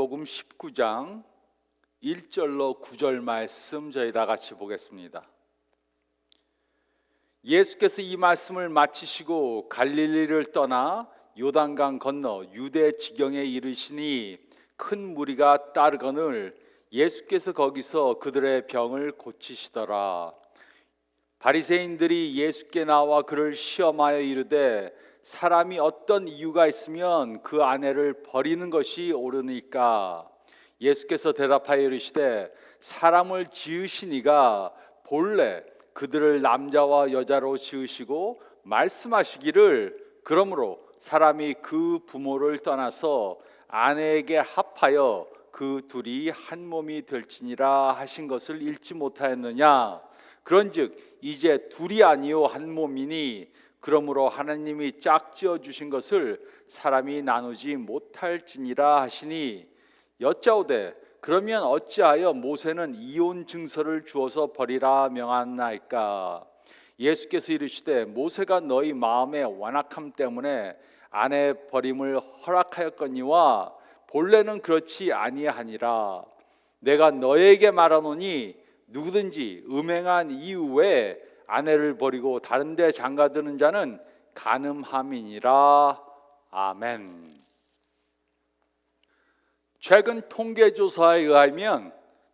요한복음 19장 1절로 9절 말씀 저희 다 같이 보겠습니다. 예수께서 이 말씀을 마치시고 갈릴리를 떠나 요단강 건너 유대 지경에 이르시니 큰 무리가 따르거늘 예수께서 거기서 그들의 병을 고치시더라. 바리새인들이 예수께 나와 그를 시험하여 이르되 사람이 어떤 이유가 있으면 그 아내를 버리는 것이 옳으니까? 예수께서 대답하여 이르시되 사람을 지으신 이가 본래 그들을 남자와 여자로 지으시고 말씀하시기를 그러므로 사람이 그 부모를 떠나서 아내에게 합하여 그 둘이 한 몸이 될지니라 하신 것을 읽지 못하였느냐? 그런즉 이제 둘이 아니요 한 몸이니 그러므로 하나님이 짝지어 주신 것을 사람이 나누지 못할지니라 하시니 여짜오되 그러면 어찌하여 모세는 이혼 증서를 주어서 버리라 명하나이까? 예수께서 이르시되 모세가 너희 마음의 완악함 때문에 아내 버림을 허락하였거니와 본래는 그렇지 아니하니라. 내가 너에게 말하노니 누구든지 음행한 이후에 아내를 버리고 다른 데 장가드는 자는 간음함이니라. 아멘. 최근 통계조사에 의하면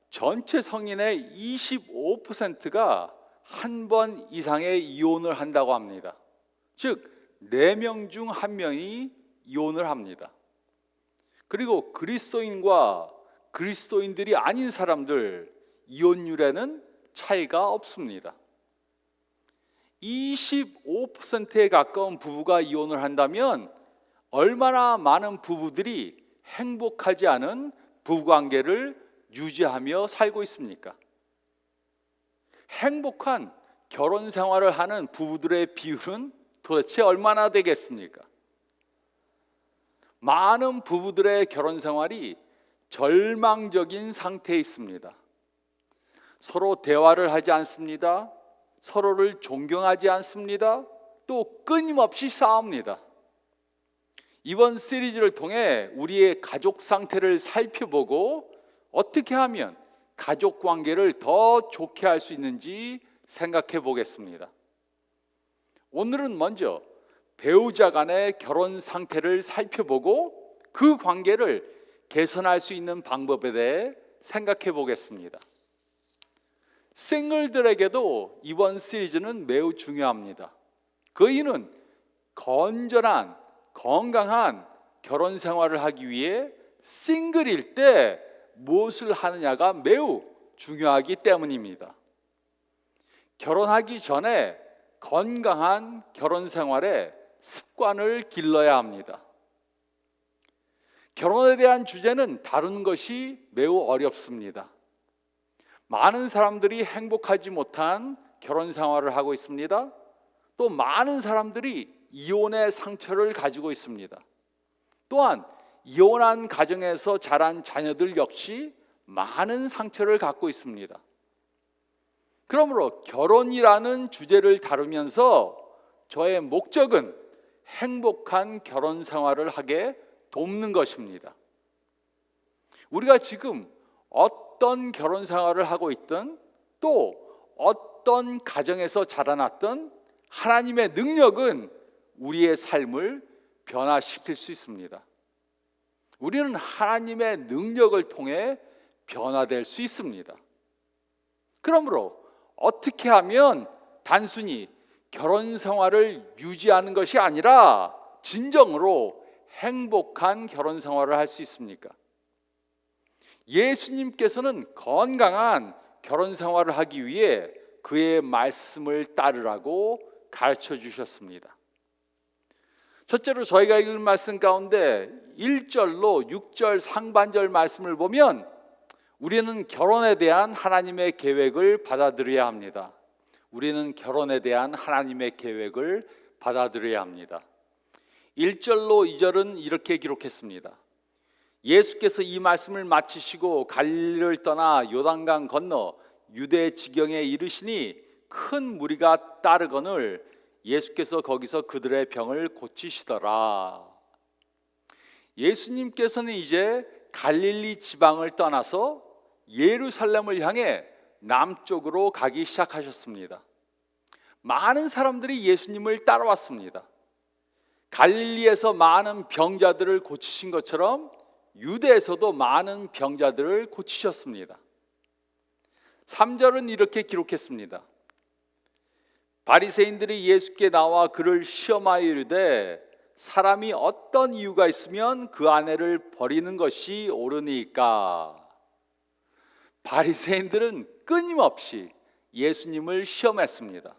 전체 성인의 25%가 한 번 이상의 이혼을 한다고 합니다. 즉 4명 중 1명이 이혼을 합니다. 그리고 그리스도인과 그리스도인들이 아닌 사람들 이혼율에는 차이가 없습니다. 25%에 가까운 부부가 이혼을 한다면 얼마나 많은 부부들이 행복하지 않은 부부관계를 유지하며 살고 있습니까? 행복한 결혼 생활을 하는 부부들의 비율은 도대체 얼마나 되겠습니까? 많은 부부들의 결혼 생활이 절망적인 상태에 있습니다. 서로 대화를 하지 않습니다. 서로를 존경하지 않습니다. 또 끊임없이 싸웁니다. 이번 시리즈를 통해 우리의 가족 상태를 살펴보고 어떻게 하면 가족 관계를 더 좋게 할 수 있는지 생각해 보겠습니다. 오늘은 먼저 배우자 간의 결혼 상태를 살펴보고 그 관계를 개선할 수 있는 방법에 대해 생각해 보겠습니다. 싱글들에게도 이번 시리즈는 매우 중요합니다. 그 이유는 건전한 건강한 결혼 생활을 하기 위해 싱글일 때 무엇을 하느냐가 매우 중요하기 때문입니다. 결혼하기 전에 건강한 결혼 생활의 습관을 길러야 합니다. 결혼에 대한 주제는 다루는 것이 매우 어렵습니다. 많은 사람들이 행복하지 못한 결혼 생활을 하고 있습니다. 또 많은 사람들이 이혼의 상처를 가지고 있습니다. 또한 이혼한 가정에서 자란 자녀들 역시 많은 상처를 갖고 있습니다. 그러므로 결혼이라는 주제를 다루면서 저의 목적은 행복한 결혼 생활을 하게 돕는 것입니다. 우리가 지금 어떤 결혼 생활을 하고 있든 또 어떤 가정에서 자라났든 하나님의 능력은 우리의 삶을 변화시킬 수 있습니다. 우리는 하나님의 능력을 통해 변화될 수 있습니다. 그러므로 어떻게 하면 단순히 결혼 생활을 유지하는 것이 아니라 진정으로 행복한 결혼 생활을 할 수 있습니까? 예수님께서는 건강한 결혼 생활을 하기 위해 그의 말씀을 따르라고 가르쳐 주셨습니다. 첫째로 저희가 읽은 말씀 가운데 1절로 6절 상반절 말씀을 보면 우리는 결혼에 대한 하나님의 계획을 받아들여야 합니다. 우리는 결혼에 대한 하나님의 계획을 받아들여야 합니다. 1절로 2절은 이렇게 기록했습니다. 예수께서 이 말씀을 마치시고 갈릴리를 떠나 요단강 건너 유대 지경에 이르시니 큰 무리가 따르거늘 예수께서 거기서 그들의 병을 고치시더라. 예수님께서는 이제 갈릴리 지방을 떠나서 예루살렘을 향해 남쪽으로 가기 시작하셨습니다. 많은 사람들이 예수님을 따라왔습니다. 갈릴리에서 많은 병자들을 고치신 것처럼 유대에서도 많은 병자들을 고치셨습니다. 3절은 이렇게 기록했습니다. 바리새인들이 예수께 나와 그를 시험하여 이르되 사람이 어떤 이유가 있으면 그 아내를 버리는 것이 옳으니까. 바리새인들은 끊임없이 예수님을 시험했습니다.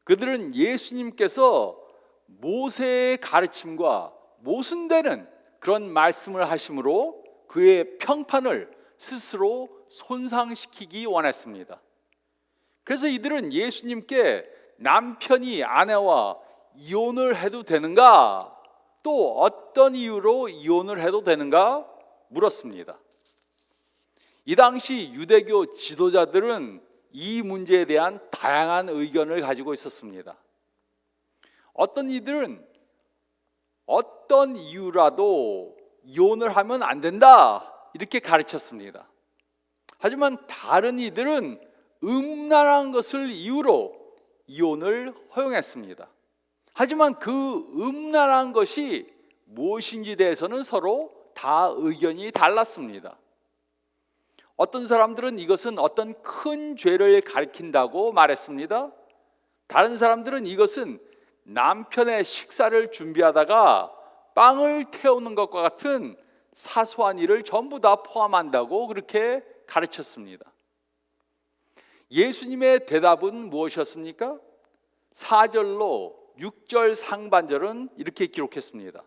그들은 예수님께서 모세의 가르침과 모순되는 그런 말씀을 하심으로 그의 평판을 스스로 손상시키기 원했습니다. 그래서 이들은 예수님께 남편이 아내와 이혼을 해도 되는가, 또 어떤 이유로 이혼을 해도 되는가 물었습니다. 이 당시 유대교 지도자들은 이 문제에 대한 다양한 의견을 가지고 있었습니다. 어떤 이들은 어떤 이유라도 이혼을 하면 안 된다 이렇게 가르쳤습니다. 하지만 다른 이들은 음란한 것을 이유로 이혼을 허용했습니다. 하지만 그 음란한 것이 무엇인지 대해서는 서로 다 의견이 달랐습니다. 어떤 사람들은 이것은 어떤 큰 죄를 가리킨다고 말했습니다. 다른 사람들은 이것은 남편의 식사를 준비하다가 빵을 태우는 것과 같은 사소한 일을 전부 다 포함한다고 그렇게 가르쳤습니다. 예수님의 대답은 무엇이었습니까? 4절로 6절 상반절은 이렇게 기록했습니다.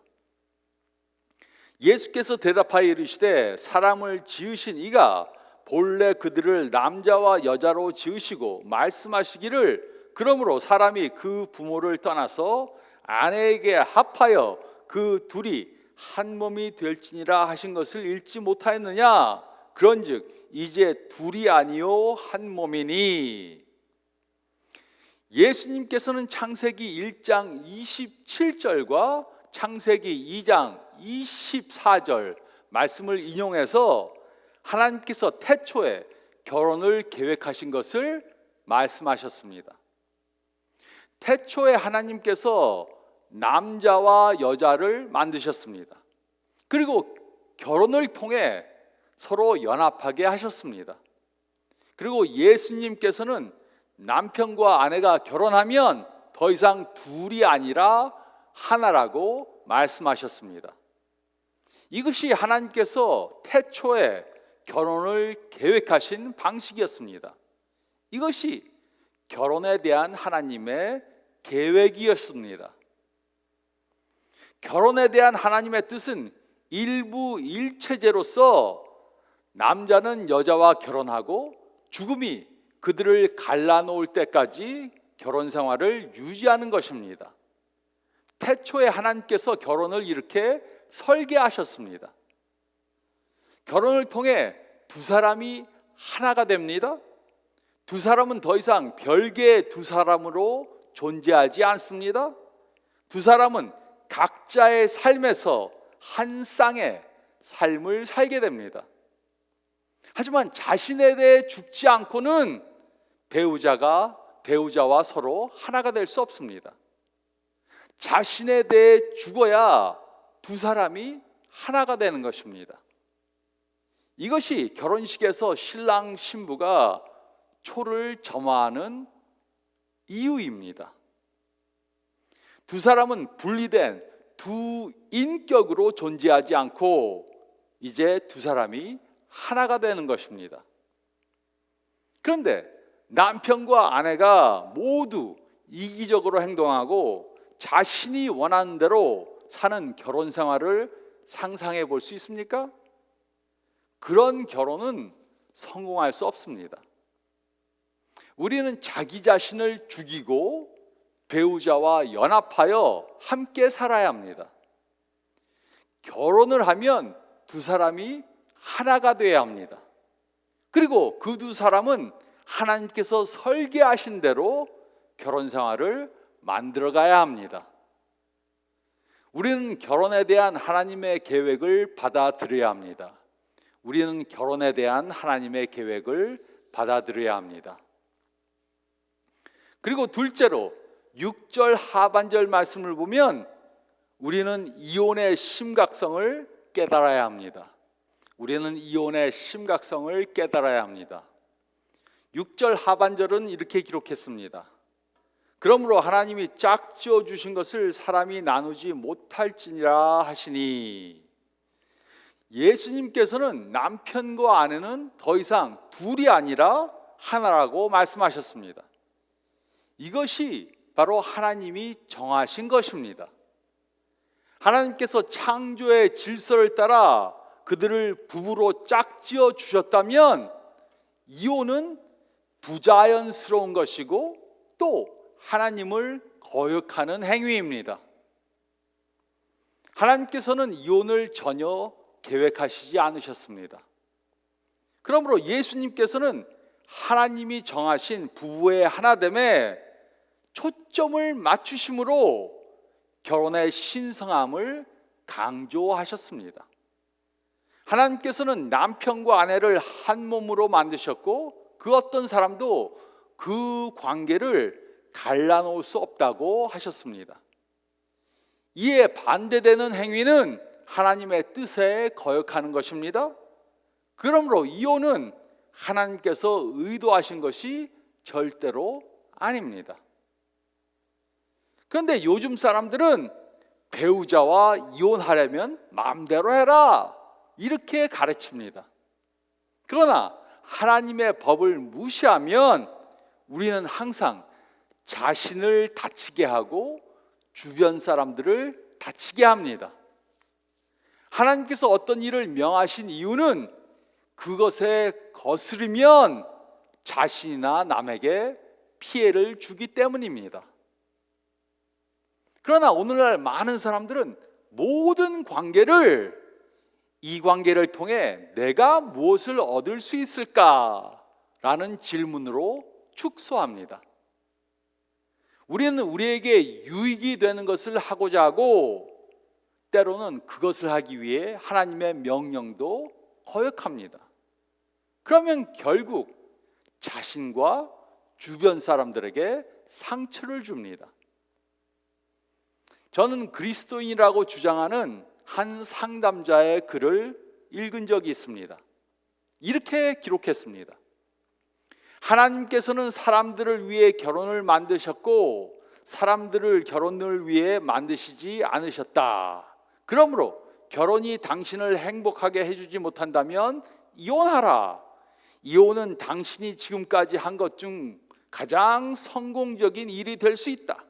예수께서 대답하여 이르시되 사람을 지으신 이가 본래 그들을 남자와 여자로 지으시고 말씀하시기를 그러므로 사람이 그 부모를 떠나서 아내에게 합하여 그 둘이 한 몸이 될지니라 하신 것을 읽지 못하였느냐? 그런즉 이제 둘이 아니요 한 몸이니. 예수님께서는 창세기 1장 27절과 창세기 2장 24절 말씀을 인용해서 하나님께서 태초에 결혼을 계획하신 것을 말씀하셨습니다. 태초에 하나님께서 남자와 여자를 만드셨습니다. 그리고 결혼을 통해 서로 연합하게 하셨습니다. 그리고 예수님께서는 남편과 아내가 결혼하면 더 이상 둘이 아니라 하나라고 말씀하셨습니다. 이것이 하나님께서 태초에 결혼을 계획하신 방식이었습니다. 이것이 결혼에 대한 하나님의 계획이었습니다. 결혼에 대한 하나님의 뜻은 일부일체제로서 남자는 여자와 결혼하고 죽음이 그들을 갈라놓을 때까지 결혼 생활을 유지하는 것입니다. 태초에 하나님께서 결혼을 이렇게 설계하셨습니다. 결혼을 통해 두 사람이 하나가 됩니다. 두 사람은 더 이상 별개의 두 사람으로 존재하지 않습니다. 두 사람은 각자의 삶에서 한 쌍의 삶을 살게 됩니다. 하지만 자신에 대해 죽지 않고는 배우자와 서로 하나가 될 수 없습니다. 자신에 대해 죽어야 두 사람이 하나가 되는 것입니다. 이것이 결혼식에서 신랑 신부가 초를 점화하는 이유입니다. 두 사람은 분리된 두 인격으로 존재하지 않고 이제 두 사람이 하나가 되는 것입니다. 그런데 남편과 아내가 모두 이기적으로 행동하고 자신이 원하는 대로 사는 결혼 생활을 상상해 볼 수 있습니까? 그런 결혼은 성공할 수 없습니다. 우리는 자기 자신을 죽이고 배우자와 연합하여 함께 살아야 합니다. 결혼을 하면 두 사람이 하나가 되어야 합니다. 그리고 그 두 사람은 하나님께서 설계하신 대로 결혼 생활을 만들어 가야 합니다. 우리는 결혼에 대한 하나님의 계획을 받아들여야 합니다. 우리는 결혼에 대한 하나님의 계획을 받아들여야 합니다. 그리고 둘째로 6절 하반절 말씀을 보면 우리는 이혼의 심각성을 깨달아야 합니다. 우리는 이혼의 심각성을 깨달아야 합니다. 6절 하반절은 이렇게 기록했습니다. 그러므로 하나님이 짝지어 주신 것을 사람이 나누지 못할지니라 하시니, 예수님께서는 남편과 아내는 더 이상 둘이 아니라 하나라고 말씀하셨습니다. 이것이 바로 하나님이 정하신 것입니다. 하나님께서 창조의 질서를 따라 그들을 부부로 짝지어 주셨다면 이혼은 부자연스러운 것이고 또 하나님을 거역하는 행위입니다. 하나님께서는 이혼을 전혀 계획하시지 않으셨습니다. 그러므로 예수님께서는 하나님이 정하신 부부의 하나됨에 초점을 맞추심으로 결혼의 신성함을 강조하셨습니다. 하나님께서는 남편과 아내를 한 몸으로 만드셨고 그 어떤 사람도 그 관계를 갈라놓을 수 없다고 하셨습니다. 이에 반대되는 행위는 하나님의 뜻에 거역하는 것입니다. 그러므로 이혼은 하나님께서 의도하신 것이 절대로 아닙니다. 그런데 요즘 사람들은 배우자와 이혼하려면 마음대로 해라 이렇게 가르칩니다. 그러나 하나님의 법을 무시하면 우리는 항상 자신을 다치게 하고 주변 사람들을 다치게 합니다. 하나님께서 어떤 일을 명하신 이유는 그것에 거스르면 자신이나 남에게 피해를 주기 때문입니다. 그러나 오늘날 많은 사람들은 모든 관계를 이 관계를 통해 내가 무엇을 얻을 수 있을까라는 질문으로 축소합니다. 우리는 우리에게 유익이 되는 것을 하고자 하고 때로는 그것을 하기 위해 하나님의 명령도 거역합니다. 그러면 결국 자신과 주변 사람들에게 상처를 줍니다. 저는 그리스도인이라고 주장하는 한 상담자의 글을 읽은 적이 있습니다. 이렇게 기록했습니다. 하나님께서는 사람들을 위해 결혼을 만드셨고 사람들을 결혼을 위해 만드시지 않으셨다. 그러므로 결혼이 당신을 행복하게 해주지 못한다면 이혼하라. 이혼은 당신이 지금까지 한 것 중 가장 성공적인 일이 될 수 있다.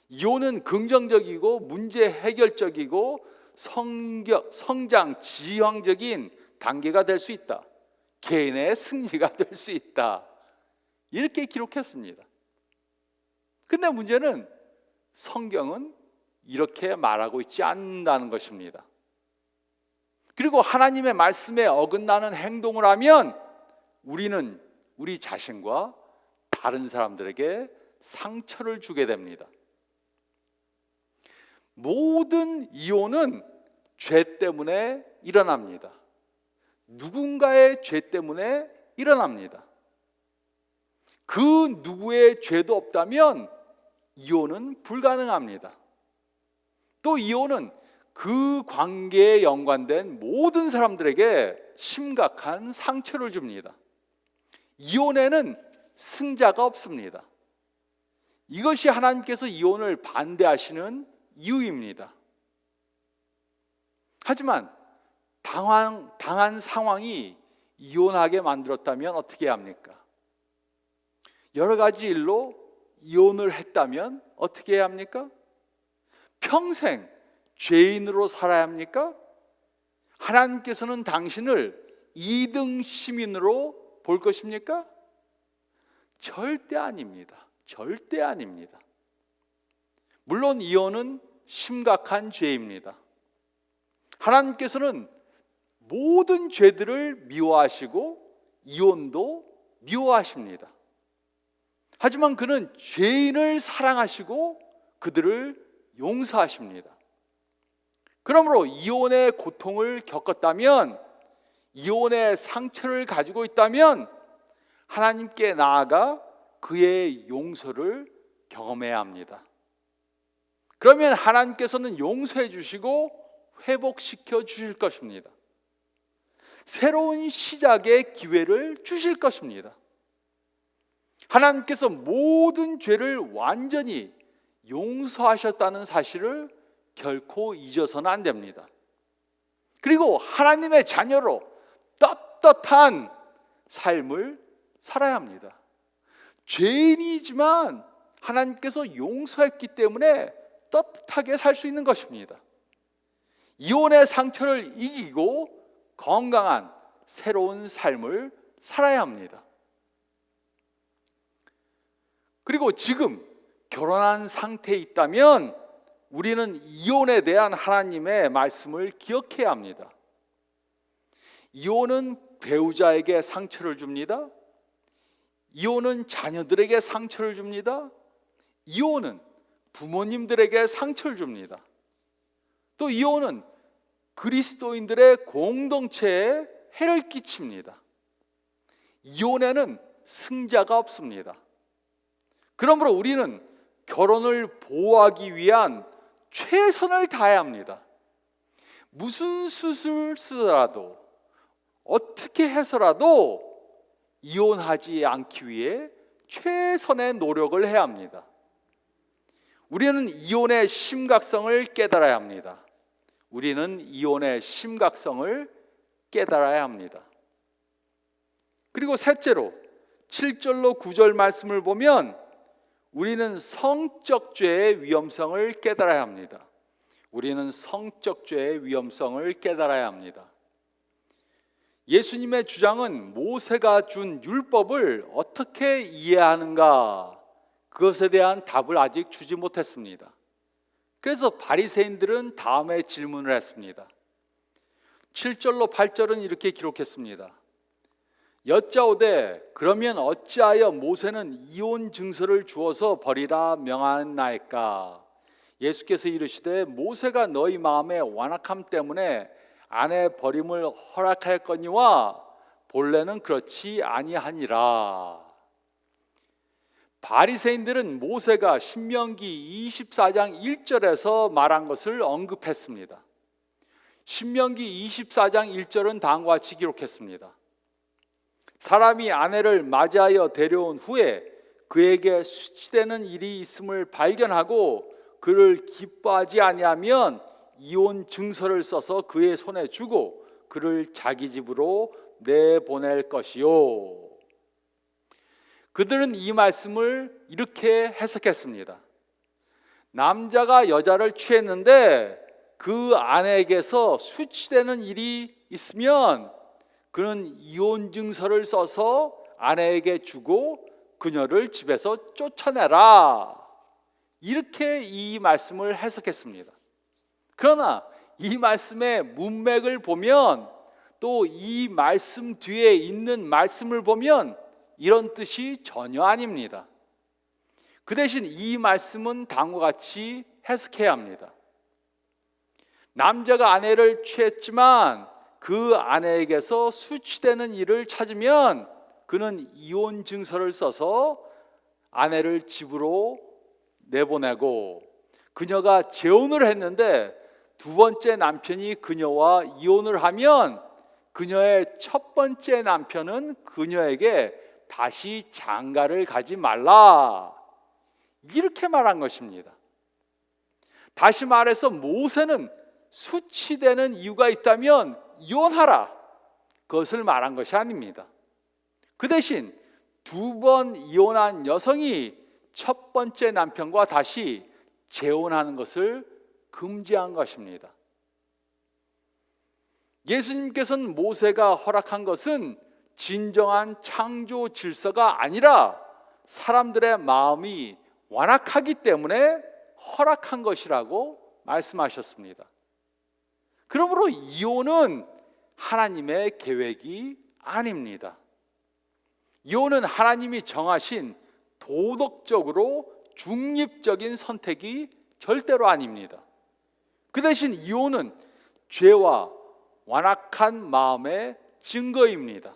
이혼은 긍정적이고 문제 해결적이고 성장 지향적인 단계가 될 수 있다. 개인의 승리가 될 수 있다. 이렇게 기록했습니다. 근데 문제는 성경은 이렇게 말하고 있지 않는다는 것입니다. 그리고 하나님의 말씀에 어긋나는 행동을 하면 우리는 우리 자신과 다른 사람들에게 상처를 주게 됩니다. 모든 이혼은 죄 때문에 일어납니다. 누군가의 죄 때문에 일어납니다. 그 누구의 죄도 없다면 이혼은 불가능합니다. 또 이혼은 그 관계에 연관된 모든 사람들에게 심각한 상처를 줍니다. 이혼에는 승자가 없습니다. 이것이 하나님께서 이혼을 반대하시는 이유입니다. 하지만 당한 상황이 이혼하게 만들었다면 어떻게 합니까? 여러 가지 일로 이혼을 했다면 어떻게 해야 합니까? 평생 죄인으로 살아야 합니까? 하나님께서는 당신을 2등 시민으로 볼 것입니까? 절대 아닙니다. 절대 아닙니다. 물론 이혼은 심각한 죄입니다. 하나님께서는 모든 죄들을 미워하시고 이혼도 미워하십니다. 하지만 그는 죄인을 사랑하시고 그들을 용서하십니다. 그러므로 이혼의 고통을 겪었다면, 이혼의 상처를 가지고 있다면 하나님께 나아가 그의 용서를 경험해야 합니다. 그러면 하나님께서는 용서해 주시고 회복시켜 주실 것입니다. 새로운 시작의 기회를 주실 것입니다. 하나님께서 모든 죄를 완전히 용서하셨다는 사실을 결코 잊어서는 안 됩니다. 그리고 하나님의 자녀로 떳떳한 삶을 살아야 합니다. 죄인이지만 하나님께서 용서했기 때문에 떳떳하게 살 수 있는 것입니다. 이혼의 상처를 이기고 건강한 새로운 삶을 살아야 합니다. 그리고 지금 결혼한 상태에 있다면 우리는 이혼에 대한 하나님의 말씀을 기억해야 합니다. 이혼은 배우자에게 상처를 줍니다. 이혼은 자녀들에게 상처를 줍니다. 이혼은 부모님들에게 상처를 줍니다. 또 이혼은 그리스도인들의 공동체에 해를 끼칩니다. 이혼에는 승자가 없습니다. 그러므로 우리는 결혼을 보호하기 위한 최선을 다해야 합니다. 무슨 수술을 쓰더라도, 어떻게 해서라도 이혼하지 않기 위해 최선의 노력을 해야 합니다. 우리는 이혼의 심각성을 깨달아야 합니다. 우리는 이혼의 심각성을 깨달아야 합니다. 그리고 셋째로 7절로 9절 말씀을 보면 우리는 성적 죄의 위험성을 깨달아야 합니다. 우리는 성적 죄의 위험성을 깨달아야 합니다. 예수님의 주장은 모세가 준 율법을 어떻게 이해하는가, 그것에 대한 답을 아직 주지 못했습니다. 그래서 바리새인들은 다음에 질문을 했습니다. 7절로 8절은 이렇게 기록했습니다. 여짜오되 그러면 어찌하여 모세는 이혼 증서를 주어서 버리라 명하나이까? 예수께서 이르시되 모세가 너희 마음의 완악함 때문에 아내 버림을 허락하였거니와 본래는 그렇지 아니하니라. 바리새인들은 모세가 신명기 24장 1절에서 말한 것을 언급했습니다. 신명기 24장 1절은 다음과 같이 기록했습니다. 사람이 아내를 맞이하여 데려온 후에 그에게 수치되는 일이 있음을 발견하고 그를 기뻐하지 아니하면 이혼 증서를 써서 그의 손에 주고 그를 자기 집으로 내보낼 것이요. 그들은 이 말씀을 이렇게 해석했습니다. 남자가 여자를 취했는데 그 아내에게서 수치되는 일이 있으면 그는 이혼 증서를 써서 아내에게 주고 그녀를 집에서 쫓아내라. 이렇게 이 말씀을 해석했습니다. 그러나 이 말씀의 문맥을 보면, 또 이 말씀 뒤에 있는 말씀을 보면 이런 뜻이 전혀 아닙니다. 그 대신 이 말씀은 다음과 같이 해석해야 합니다. 남자가 아내를 취했지만 그 아내에게서 수치되는 일을 찾으면 그는 이혼 증서를 써서 아내를 집으로 내보내고, 그녀가 재혼을 했는데 두 번째 남편이 그녀와 이혼을 하면 그녀의 첫 번째 남편은 그녀에게 다시 장가를 가지 말라, 이렇게 말한 것입니다. 다시 말해서 모세는 수치되는 이유가 있다면 이혼하라, 그것을 말한 것이 아닙니다. 그 대신 두 번 이혼한 여성이 첫 번째 남편과 다시 재혼하는 것을 금지한 것입니다. 예수님께서는 모세가 허락한 것은 진정한 창조 질서가 아니라 사람들의 마음이 완악하기 때문에 허락한 것이라고 말씀하셨습니다. 그러므로 이혼은 하나님의 계획이 아닙니다. 이혼은 하나님이 정하신 도덕적으로 중립적인 선택이 절대로 아닙니다. 그 대신 이혼은 죄와 완악한 마음의 증거입니다.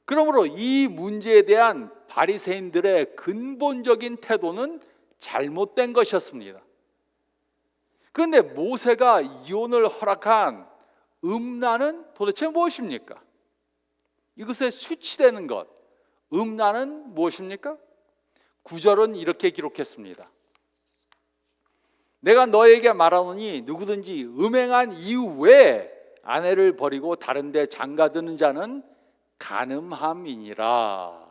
그러므로 이 문제에 대한 바리새인들의 근본적인 태도는 잘못된 것이었습니다. 그런데 모세가 이혼을 허락한 음란은 도대체 무엇입니까? 이것에 수치되는 것, 음란은 무엇입니까? 9절은 이렇게 기록했습니다. 내가 너에게 말하노니 누구든지 음행한 이후에 아내를 버리고 다른 데 장가드는 자는 간음함이니라.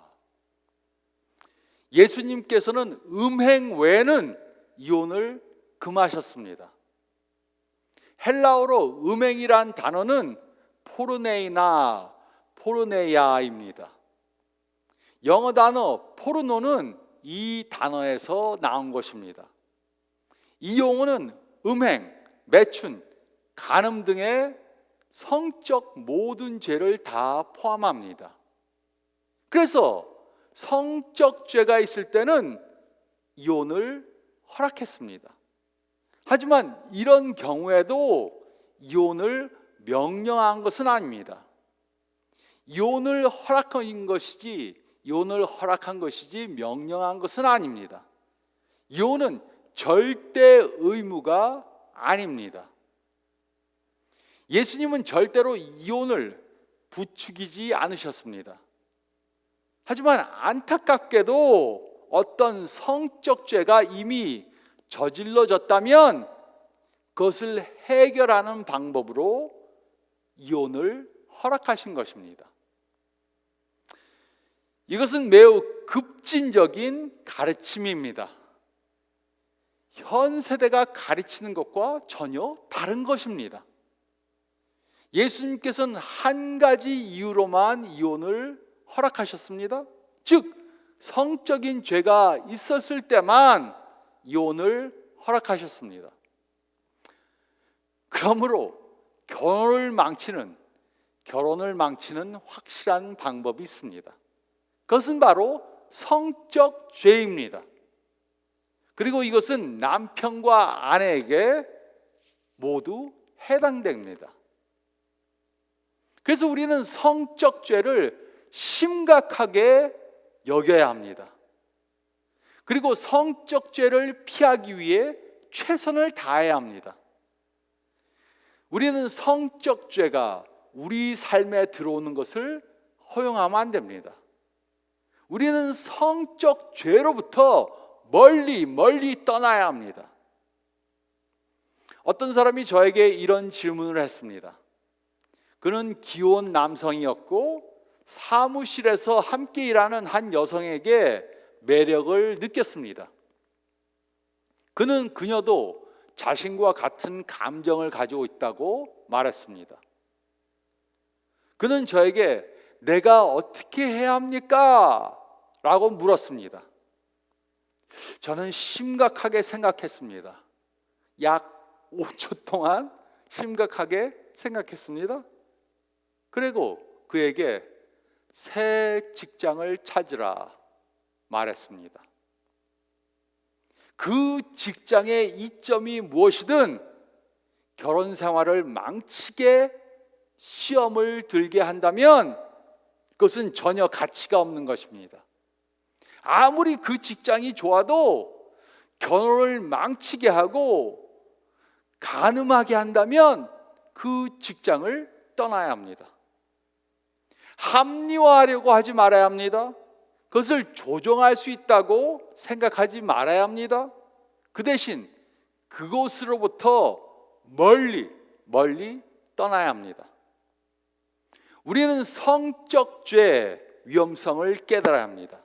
예수님께서는 음행 외에는 이혼을 금하셨습니다. 헬라어로 음행이란 단어는 포르네이나 포르네야입니다. 영어 단어 포르노는 이 단어에서 나온 것입니다. 이 용어는 음행, 매춘, 간음 등의 성적 모든 죄를 다 포함합니다. 그래서 성적 죄가 있을 때는 이혼을 허락했습니다. 하지만 이런 경우에도 이혼을 명령한 것은 아닙니다. 이혼을 허락한 것이지 명령한 것은 아닙니다. 이혼은 절대 의무가 아닙니다. 예수님은 절대로 이혼을 부추기지 않으셨습니다. 하지만 안타깝게도 어떤 성적 죄가 이미 저질러졌다면 그것을 해결하는 방법으로 이혼을 허락하신 것입니다. 이것은 매우 급진적인 가르침입니다. 현 세대가 가르치는 것과 전혀 다른 것입니다. 예수님께서는 한 가지 이유로만 이혼을 허락하셨습니다. 즉 성적인 죄가 있었을 때만 이혼을 허락하셨습니다. 그러므로 결혼을 망치는 확실한 방법이 있습니다. 그것은 바로 성적 죄입니다. 그리고 이것은 남편과 아내에게 모두 해당됩니다. 그래서 우리는 성적 죄를 심각하게 여겨야 합니다. 그리고 성적 죄를 피하기 위해 최선을 다해야 합니다. 우리는 성적 죄가 우리 삶에 들어오는 것을 허용하면 안 됩니다. 우리는 성적 죄로부터 멀리 떠나야 합니다. 어떤 사람이 저에게 이런 질문을 했습니다. 그는 기혼 남성이었고 사무실에서 함께 일하는 한 여성에게 매력을 느꼈습니다. 그녀도 자신과 같은 감정을 가지고 있다고 말했습니다. 그는 저에게 내가 어떻게 해야 합니까? 라고 물었습니다. 저는 심각하게 생각했습니다. 약 5초 동안 심각하게 생각했습니다. 그리고 그에게 새 직장을 찾으라 말했습니다. 그 직장의 이점이 무엇이든 결혼 생활을 망치게 시험을 들게 한다면 그것은 전혀 가치가 없는 것입니다. 아무리 그 직장이 좋아도 결혼을 망치게 하고 간음하게 한다면 그 직장을 떠나야 합니다. 합리화하려고 하지 말아야 합니다. 그것을 조정할 수 있다고 생각하지 말아야 합니다. 그 대신 그곳으로부터 멀리 떠나야 합니다. 우리는 성적 죄의 위험성을 깨달아야 합니다.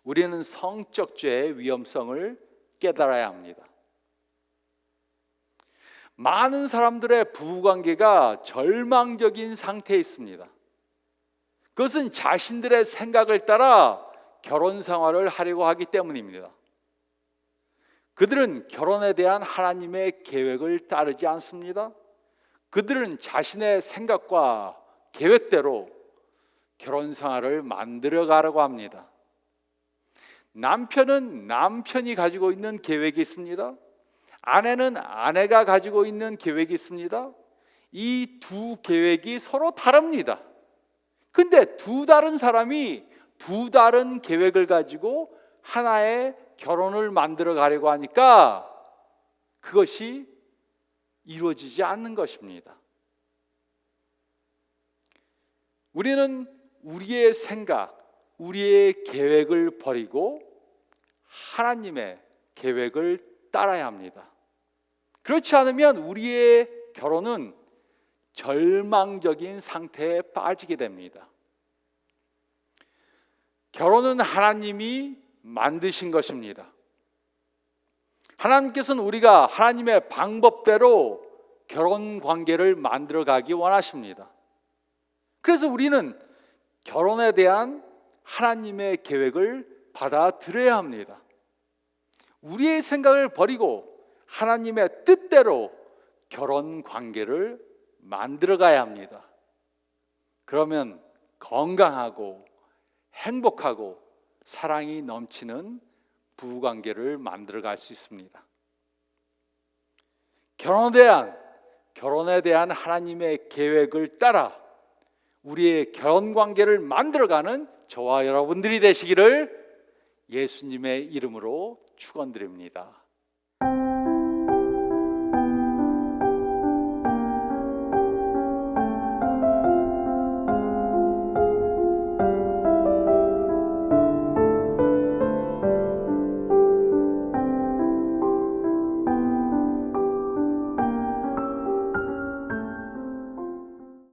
우리는 성적 죄의 위험성을 깨달아야 합니다. 많은 사람들의 부부관계가 절망적인 상태에 있습니다. 그것은 자신들의 생각을 따라 결혼 생활을 하려고 하기 때문입니다. 그들은 결혼에 대한 하나님의 계획을 따르지 않습니다. 그들은 자신의 생각과 계획대로 결혼 생활을 만들어 가려고 합니다. 남편은 남편이 가지고 있는 계획이 있습니다. 아내는 아내가 가지고 있는 계획이 있습니다. 이 두 계획이 서로 다릅니다. 근데 두 다른 사람이 두 다른 계획을 가지고 하나의 결혼을 만들어 가려고 하니까 그것이 이루어지지 않는 것입니다. 우리는 우리의 생각, 우리의 계획을 버리고 하나님의 계획을 따라야 합니다. 그렇지 않으면 우리의 결혼은 절망적인 상태에 빠지게 됩니다. 결혼은 하나님이 만드신 것입니다. 하나님께서는 우리가 하나님의 방법대로 결혼 관계를 만들어 가기 원하십니다. 그래서 우리는 결혼에 대한 하나님의 계획을 받아들여야 합니다. 우리의 생각을 버리고 하나님의 뜻대로 결혼 관계를 만들어 가야 합니다. 그러면 건강하고 행복하고 사랑이 넘치는 부부관계를 만들어 갈 수 있습니다. 결혼에 대한 하나님의 계획을 따라 우리의 결혼 관계를 만들어가는 저와 여러분들이 되시기를 예수님의 이름으로 축원드립니다.